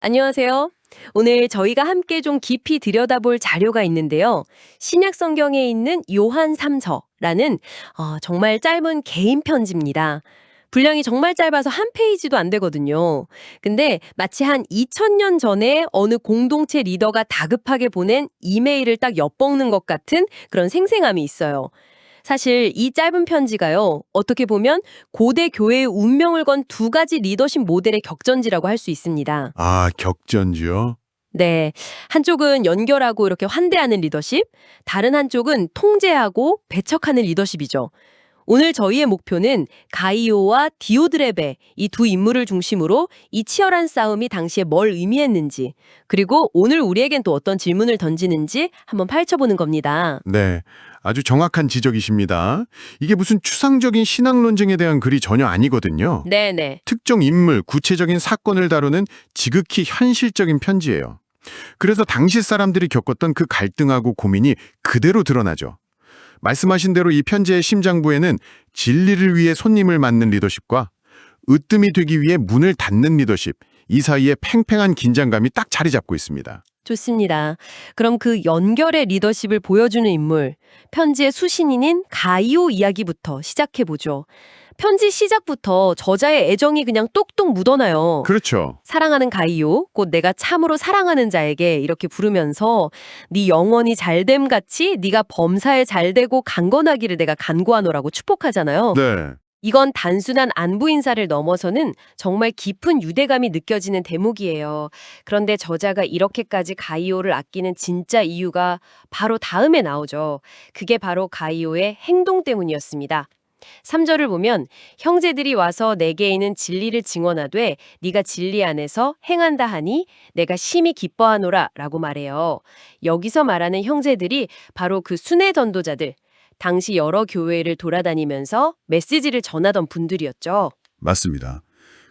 안녕하세요. 오늘 저희가 함께 좀 깊이 들여다볼 자료가 있는데요. 신약 성경에 있는 요한 3서라는 정말 짧은 개인 편지입니다. 분량이 정말 짧아서 한 페이지도 안 되거든요. 근데 마치 한 2000년 전에 어느 공동체 리더가 다급하게 보낸 이메일을 딱 엿먹는 것 같은 그런 생생함이 있어요. 사실 이 짧은 편지가요, 어떻게 보면 고대 교회의 운명을 건 두 가지 리더십 모델의 격전지라고 할 수 있습니다. 아, 격전지요? 네. 한쪽은 연결하고 이렇게 환대하는 리더십, 다른 한쪽은 통제하고 배척하는 리더십이죠. 오늘 저희의 목표는 가이오와 디오드레베 이 두 인물을 중심으로 이 치열한 싸움이 당시에 뭘 의미했는지, 그리고 오늘 우리에겐 또 어떤 질문을 던지는지 한번 파헤쳐보는 겁니다. 네, 아주 정확한 지적이십니다. 이게 무슨 추상적인 신학 논쟁에 대한 글이 전혀 아니거든요. 네네. 특정 인물, 구체적인 사건을 다루는 지극히 현실적인 편지예요. 그래서 당시 사람들이 겪었던 그 갈등하고 고민이 그대로 드러나죠. 말씀하신 대로 이 편지의 심장부에는 진리를 위해 손님을 맞는 리더십과 으뜸이 되기 위해 문을 닫는 리더십, 이 사이에 팽팽한 긴장감이 딱 자리 잡고 있습니다. 좋습니다. 그럼 그 연결의 리더십을 보여주는 인물, 편지의 수신인인 가이오 이야기부터 시작해보죠. 편지 시작부터 저자의 애정이 그냥 똑똑 묻어나요. 그렇죠. 사랑하는 가이오, 곧 내가 참으로 사랑하는 자에게 이렇게 부르면서 네 영원히 잘됨 같이 네가 범사에 잘되고 강건하기를 내가 간구하노라고 축복하잖아요. 네. 이건 단순한 안부 인사를 넘어서는 정말 깊은 유대감이 느껴지는 대목이에요. 그런데 저자가 이렇게까지 가이오를 아끼는 진짜 이유가 바로 다음에 나오죠. 그게 바로 가이오의 행동 때문이었습니다. 3절을 보면 형제들이 와서 내게 있는 진리를 증언하되 네가 진리 안에서 행한다 하니 내가 심히 기뻐하노라 라고 말해요. 여기서 말하는 형제들이 바로 그 순회 전도자들, 당시 여러 교회를 돌아다니면서 메시지를 전하던 분들이었죠. 맞습니다.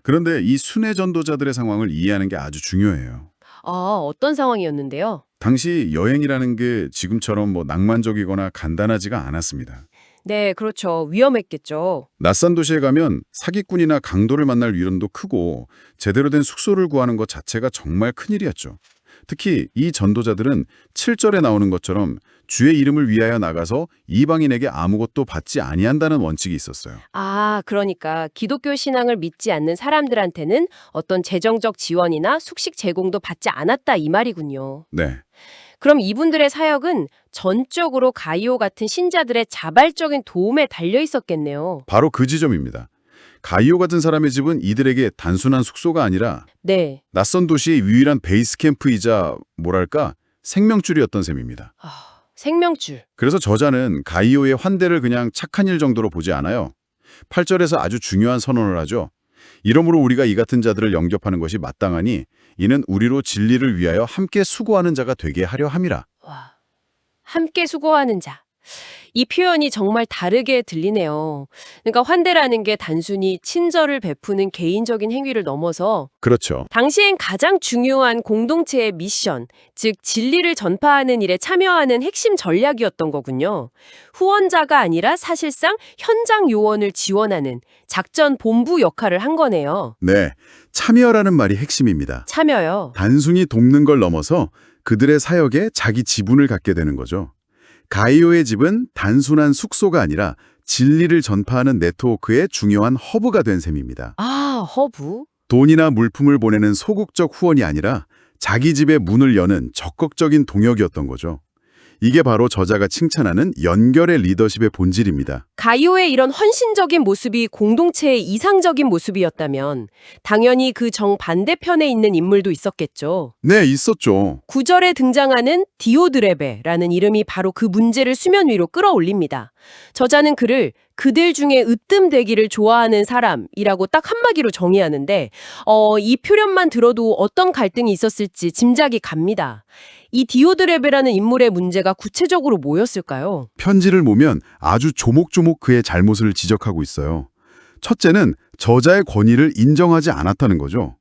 그런데 이 순회 전도자들의 상황을 이해하는 게 아주 중요해요. 어떤 상황이었는데요? 당시 여행이라는 게 지금처럼 낭만적이거나 간단하지가 않았습니다. 네, 그렇죠. 위험했겠죠. 낯선 도시에 가면 사기꾼이나 강도를 만날 위험도 크고 제대로 된 숙소를 구하는 것 자체가 정말 큰일이었죠. 특히 이 전도자들은 7절에 나오는 것처럼 주의 이름을 위하여 나가서 이방인에게 아무것도 받지 아니한다는 원칙이 있었어요. 그러니까 기독교 신앙을 믿지 않는 사람들한테는 어떤 재정적 지원이나 숙식 제공도 받지 않았다 이 말이군요. 네. 그럼 이분들의 사역은 전적으로 가이오 같은 신자들의 자발적인 도움에 달려 있었겠네요. 바로 그 지점입니다. 가이오 같은 사람의 집은 이들에게 단순한 숙소가 아니라 네. 낯선 도시의 유일한 베이스 캠프이자 뭐랄까 생명줄이었던 셈입니다. 생명줄. 그래서 저자는 가이오의 환대를 그냥 착한 일 정도로 보지 않아요. 8절에서 아주 중요한 선언을 하죠. 이러므로 우리가 이 같은 자들을 영접하는 것이 마땅하니 이는 우리로 진리를 위하여 함께 수고하는 자가 되게 하려 함이라. 와. 함께 수고하는 자. 이 표현이 정말 다르게 들리네요. 그러니까 환대라는 게 단순히 친절을 베푸는 개인적인 행위를 넘어서 그렇죠. 당시엔 가장 중요한 공동체의 미션, 즉 진리를 전파하는 일에 참여하는 핵심 전략이었던 거군요. 후원자가 아니라 사실상 현장 요원을 지원하는 작전 본부 역할을 한 거네요. 네, 참여라는 말이 핵심입니다. 참여요. 단순히 돕는 걸 넘어서 그들의 사역에 자기 지분을 갖게 되는 거죠. 가이오의 집은 단순한 숙소가 아니라 진리를 전파하는 네트워크의 중요한 허브가 된 셈입니다. 허브? 돈이나 물품을 보내는 소극적 후원이 아니라 자기 집의 문을 여는 적극적인 동역이었던 거죠. 이게 바로 저자가 칭찬하는 연결의 리더십의 본질입니다. 가이오의 이런 헌신적인 모습이 공동체의 이상적인 모습이었다면 당연히 그 정반대편에 있는 인물도 있었겠죠. 네, 있었죠. 9절에 등장하는 디오드레베라는 이름이 바로 그 문제를 수면 위로 끌어올립니다. 저자는 그를 그들 중에 으뜸되기를 좋아하는 사람이라고 딱 한마디로 정의하는데 이 표현만 들어도 어떤 갈등이 있었을지 짐작이 갑니다. 이 디오드레베라는 인물의 문제가 구체적으로 뭐였을까요? 편지를 보면 아주 조목조목 그의 잘못을 지적하고 있어요. 첫째는 저자의 권위를 인정하지 않았다는 거죠.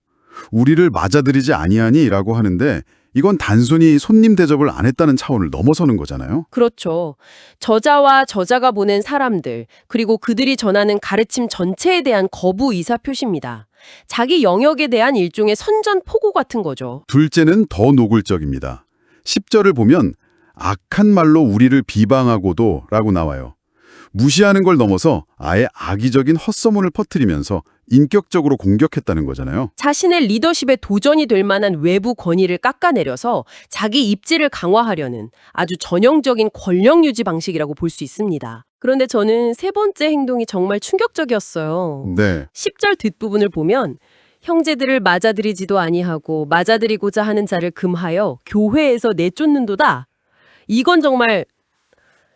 우리를 맞아들이지 아니하니라고 하는데 이건 단순히 손님 대접을 안 했다는 차원을 넘어서는 거잖아요. 그렇죠. 저자와 저자가 보낸 사람들, 그리고 그들이 전하는 가르침 전체에 대한 거부 의사 표시입니다. 자기 영역에 대한 일종의 선전포고 같은 거죠. 둘째는 더 노골적입니다. 10절을 보면 악한 말로 우리를 비방하고도 라고 나와요. 무시하는 걸 넘어서 아예 악의적인 헛소문을 퍼뜨리면서 인격적으로 공격했다는 거잖아요. 자신의 리더십에 도전이 될 만한 외부 권위를 깎아내려서 자기 입지를 강화하려는 아주 전형적인 권력 유지 방식이라고 볼 수 있습니다. 그런데 저는 세 번째 행동이 정말 충격적이었어요. 네. 10절 뒷부분을 보면 형제들을 맞아들이지도 아니하고 맞아들이고자 하는 자를 금하여 교회에서 내쫓는도다. 이건 정말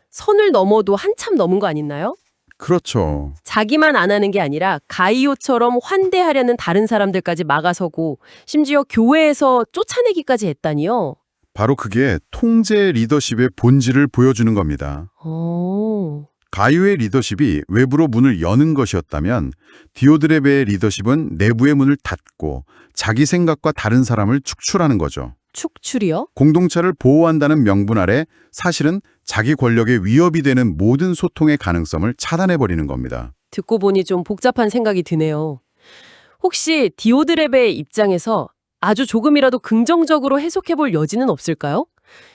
선을 넘어도 한참 넘은 거 아닌가요? 그렇죠. 자기만 안 하는 게 아니라 가이오처럼 환대하려는 다른 사람들까지 막아서고 심지어 교회에서 쫓아내기까지 했다니요. 바로 그게 통제 리더십의 본질을 보여주는 겁니다. 가이오의 리더십이 외부로 문을 여는 것이었다면 디오드레베의 리더십은 내부의 문을 닫고 자기 생각과 다른 사람을 축출하는 거죠. 축출이요? 공동체를 보호한다는 명분 아래 사실은 자기 권력에 위협이 되는 모든 소통의 가능성을 차단해버리는 겁니다. 듣고 보니 좀 복잡한 생각이 드네요. 혹시 디오드레베의 입장에서 아주 조금이라도 긍정적으로 해석해볼 여지는 없을까요?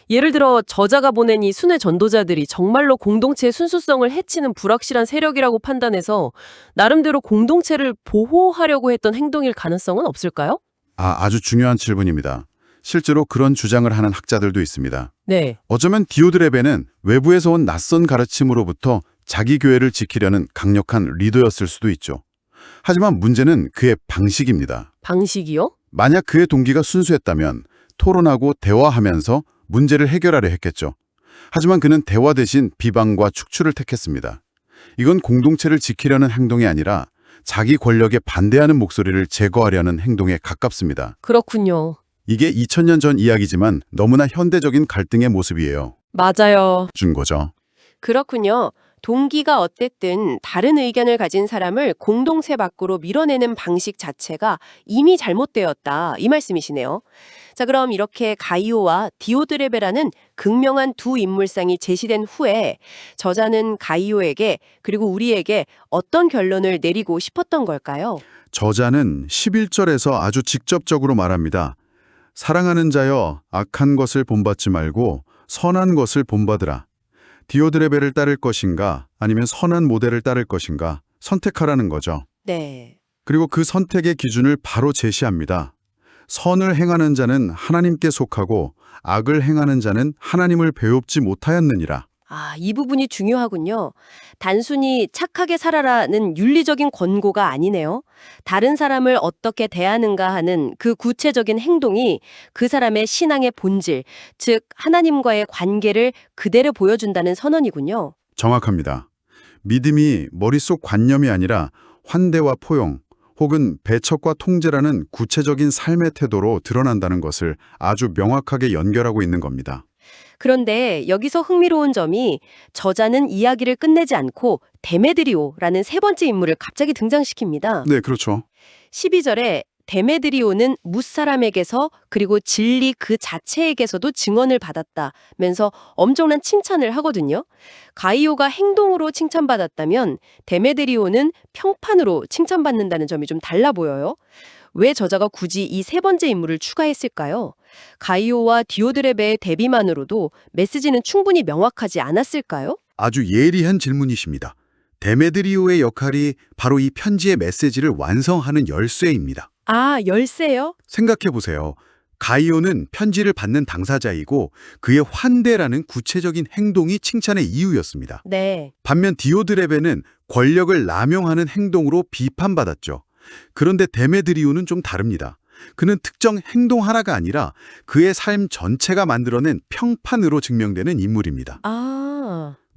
예를 들어 저자가 보낸 이 순회 전도자들이 정말로 공동체의 순수성을 해치는 불확실한 세력이라고 판단해서 나름대로 공동체를 보호하려고 했던 행동일 가능성은 없을까요? 아주 중요한 질문입니다. 실제로 그런 주장을 하는 학자들도 있습니다. 네. 어쩌면 디오드레베는 외부에서 온 낯선 가르침으로부터 자기 교회를 지키려는 강력한 리더였을 수도 있죠. 하지만 문제는 그의 방식입니다. 방식이요? 만약 그의 동기가 순수했다면 토론하고 대화하면서 문제를 해결하려 했겠죠. 하지만 그는 대화 대신 비방과 축출을 택했습니다. 이건 공동체를 지키려는 행동이 아니라 자기 권력에 반대하는 목소리를 제거하려는 행동에 가깝습니다. 그렇군요. 이게 2000년 전 이야기지만 너무나 현대적인 갈등의 모습이에요. 맞아요. 준 거죠. 그렇군요. 동기가 어땠든 다른 의견을 가진 사람을 공동체 밖으로 밀어내는 방식 자체가 이미 잘못되었다. 이 말씀이시네요. 자, 그럼 이렇게 가이오와 디오드레베라는 극명한 두 인물상이 제시된 후에 저자는 가이오에게 그리고 우리에게 어떤 결론을 내리고 싶었던 걸까요? 저자는 11절에서 아주 직접적으로 말합니다. 사랑하는 자여 악한 것을 본받지 말고 선한 것을 본받으라. 디오드레베를 따를 것인가 아니면 선한 모델을 따를 것인가 선택하라는 거죠. 네. 그리고 그 선택의 기준을 바로 제시합니다. 선을 행하는 자는 하나님께 속하고 악을 행하는 자는 하나님을 배웁지 못하였느니라. 이 부분이 중요하군요. 단순히 착하게 살아라는 윤리적인 권고가 아니네요. 다른 사람을 어떻게 대하는가 하는 그 구체적인 행동이 그 사람의 신앙의 본질, 즉 하나님과의 관계를 그대로 보여준다는 선언이군요. 정확합니다. 믿음이 머릿속 관념이 아니라 환대와 포용 혹은 배척과 통제라는 구체적인 삶의 태도로 드러난다는 것을 아주 명확하게 연결하고 있는 겁니다. 그런데 여기서 흥미로운 점이 저자는 이야기를 끝내지 않고 데메드리오라는 세 번째 인물을 갑자기 등장시킵니다. 네, 그렇죠. 12절에 데메드리오는 뭇사람에게서 그리고 진리 그 자체에게서도 증언을 받았다면서 엄청난 칭찬을 하거든요. 가이오가 행동으로 칭찬받았다면 데메드리오는 평판으로 칭찬받는다는 점이 좀 달라 보여요. 왜 저자가 굳이 이 세 번째 인물을 추가했을까요? 가이오와 디오드레베의 대비만으로도 메시지는 충분히 명확하지 않았을까요? 아주 예리한 질문이십니다. 데메드리오의 역할이 바로 이 편지의 메시지를 완성하는 열쇠입니다. 열쇠요? 생각해 보세요. 가이오는 편지를 받는 당사자이고 그의 환대라는 구체적인 행동이 칭찬의 이유였습니다. 네. 반면 디오드레베는 권력을 남용하는 행동으로 비판받았죠. 그런데 데메드리오는 좀 다릅니다. 그는 특정 행동 하나가 아니라 그의 삶 전체가 만들어낸 평판으로 증명되는 인물입니다.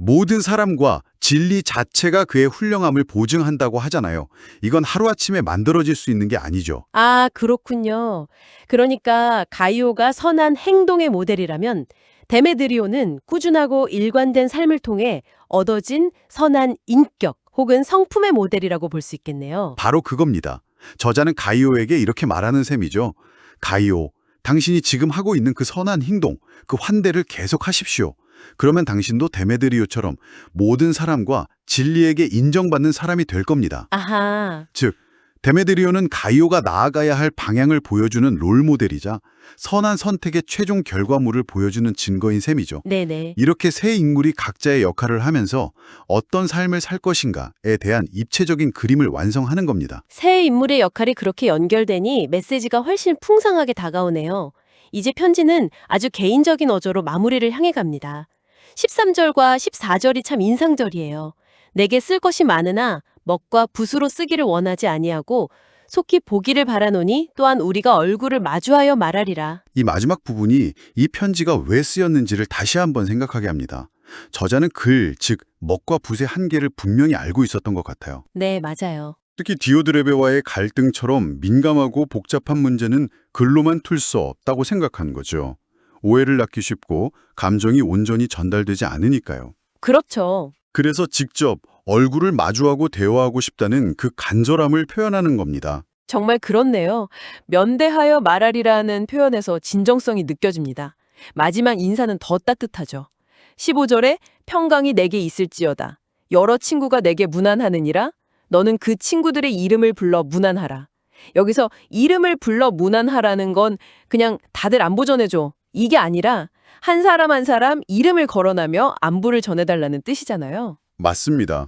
모든 사람과 진리 자체가 그의 훌륭함을 보증한다고 하잖아요. 이건 하루아침에 만들어질 수 있는 게 아니죠. 그렇군요. 그러니까 가이오가 선한 행동의 모델이라면 데메드리오는 꾸준하고 일관된 삶을 통해 얻어진 선한 인격 혹은 성품의 모델이라고 볼 수 있겠네요. 바로 그겁니다. 저자는 가이오에게 이렇게 말하는 셈이죠. 가이오, 당신이 지금 하고 있는 그 선한 행동, 그 환대를 계속하십시오. 그러면 당신도 데메드리오처럼 모든 사람과 진리에게 인정받는 사람이 될 겁니다. 아하. 즉, 데메드리오는 가이오가 나아가야 할 방향을 보여주는 롤모델이자 선한 선택의 최종 결과물을 보여주는 증거인 셈이죠. 네네. 이렇게 세 인물이 각자의 역할을 하면서 어떤 삶을 살 것인가에 대한 입체적인 그림을 완성하는 겁니다. 새 인물의 역할이 그렇게 연결되니 메시지가 훨씬 풍성하게 다가오네요. 이제 편지는 아주 개인적인 어조로 마무리를 향해 갑니다. 13절과 14절이 참 인상적이에요. 내게 쓸 것이 많으나 먹과 붓으로 쓰기를 원하지 아니하고 속히 보기를 바라노니 또한 우리가 얼굴을 마주하여 말하리라. 이 마지막 부분이 이 편지가 왜 쓰였는지를 다시 한번 생각하게 합니다. 저자는 글, 즉 먹과 붓의 한계를 분명히 알고 있었던 것 같아요. 네, 맞아요. 특히 디오드레베와의 갈등처럼 민감하고 복잡한 문제는 글로만 풀 수 없다고 생각한 거죠. 오해를 낳기 쉽고 감정이 온전히 전달되지 않으니까요. 그렇죠. 그래서 직접 얼굴을 마주하고 대화하고 싶다는 그 간절함을 표현하는 겁니다. 정말 그렇네요. 면대하여 말하리라는 표현에서 진정성이 느껴집니다. 마지막 인사는 더 따뜻하죠. 15절에 평강이 내게 있을지어다. 여러 친구가 내게 문안하느니라. 너는 그 친구들의 이름을 불러 문안하라. 여기서 이름을 불러 문안하라는 건 그냥 다들 안부 전해줘. 이게 아니라 한 사람 한 사람 이름을 거론하며 안부를 전해달라는 뜻이잖아요. 맞습니다.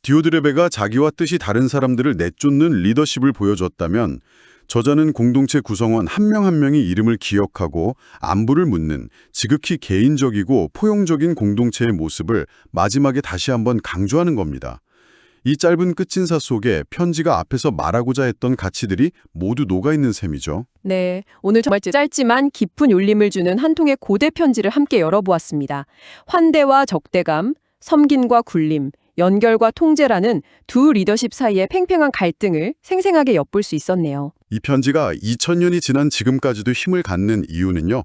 디오드레베가 자기와 뜻이 다른 사람들을 내쫓는 리더십을 보여줬다면 저자는 공동체 구성원 한 명 한 명의 이름을 기억하고 안부를 묻는 지극히 개인적이고 포용적인 공동체의 모습을 마지막에 다시 한번 강조하는 겁니다. 이 짧은 끝인사 속에 편지가 앞에서 말하고자 했던 가치들이 모두 녹아있는 셈이죠. 네, 오늘 정말 짧지만 깊은 울림을 주는 한 통의 고대 편지를 함께 열어보았습니다. 환대와 적대감, 섬김과 굴림, 연결과 통제라는 두 리더십 사이의 팽팽한 갈등을 생생하게 엿볼 수 있었네요. 이 편지가 2000년이 지난 지금까지도 힘을 갖는 이유는요.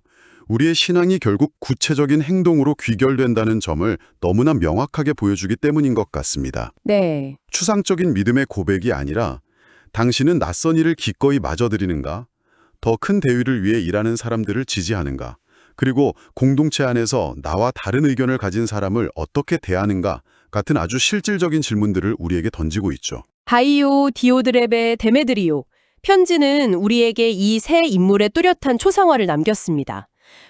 우리의 신앙이 결국 구체적인 행동으로 귀결된다는 점을 너무나 명확하게 보여주기 때문인 것 같습니다. 네. 추상적인 믿음의 고백이 아니라 당신은 낯선 일을 기꺼이 맞아들이는가? 더 큰 대의를 위해 일하는 사람들을 지지하는가? 그리고 공동체 안에서 나와 다른 의견을 가진 사람을 어떻게 대하는가? 같은 아주 실질적인 질문들을 우리에게 던지고 있죠. 가이오, 디오드레베, 데메드리오. 편지는 우리에게 이 세 인물의 뚜렷한 초상화를 남겼습니다.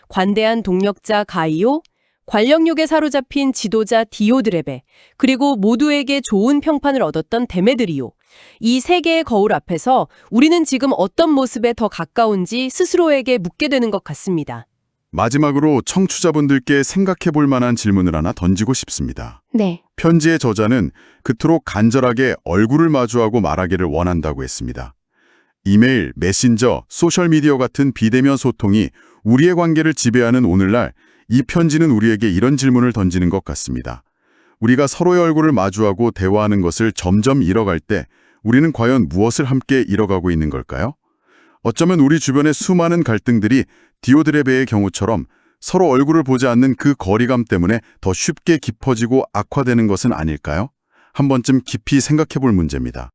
관대한 동력자 가이오, 관력욕에 사로잡힌 지도자 디오드레베, 그리고 모두에게 좋은 평판을 얻었던 데메드리오. 이 세 개의 거울 앞에서 우리는 지금 어떤 모습에 더 가까운지 스스로에게 묻게 되는 것 같습니다. 마지막으로 청취자분들께 생각해 볼 만한 질문을 하나 던지고 싶습니다. 네. 편지의 저자는 그토록 간절하게 얼굴을 마주하고 말하기를 원한다고 했습니다. 이메일, 메신저, 소셜미디어 같은 비대면 소통이 우리의 관계를 지배하는 오늘날 이 편지는 우리에게 이런 질문을 던지는 것 같습니다. 우리가 서로의 얼굴을 마주하고 대화하는 것을 점점 잃어갈 때 우리는 과연 무엇을 함께 잃어가고 있는 걸까요? 어쩌면 우리 주변의 수많은 갈등들이 디오드레베의 경우처럼 서로 얼굴을 보지 않는 그 거리감 때문에 더 쉽게 깊어지고 악화되는 것은 아닐까요? 한 번쯤 깊이 생각해 볼 문제입니다.